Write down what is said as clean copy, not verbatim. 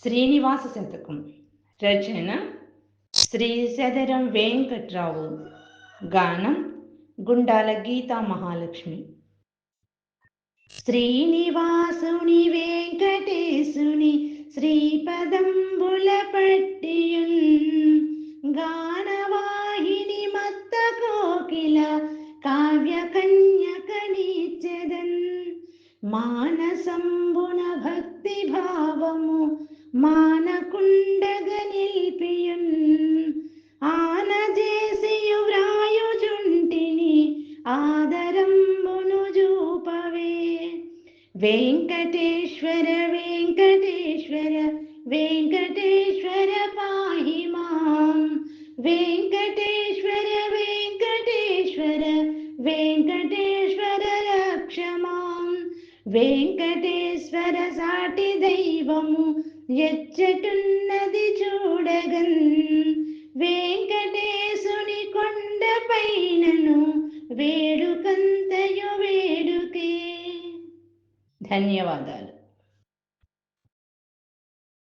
శ్రీనివాస శతకం. రచన శ్రీ సదరం వెంకట్రావు. గానం గుండాల గీతా మహాలక్ష్మి. శ్రీనివాసుని వెంకటేశుని శ్రీపదంబుల పట్టియున్ గానవాహిని మత్త కోకిల కావ్య కన్యకనిచెదన్ మానసంబున భక్తి భావము మానకుండగ నిల్పియున్ ఆనజేసియు వ్రాయుజుంటిని ఆదరంబును జూపవే. వెంకటేశ్వర వెంకటేశ్వర వెంకటేశ్వర పాహి మాం. వెంకటేశ్వర వెంకటేశ్వర వెంకటేశ్వర రక్ష మాం. వెంకటేశ్వర సాటి దైవము ఎచ్చటున్నది చూడగన్ వెంకటేశుని కొండ పైనను వేడుకంతయు వేడుకే. ధన్యవాదాలు.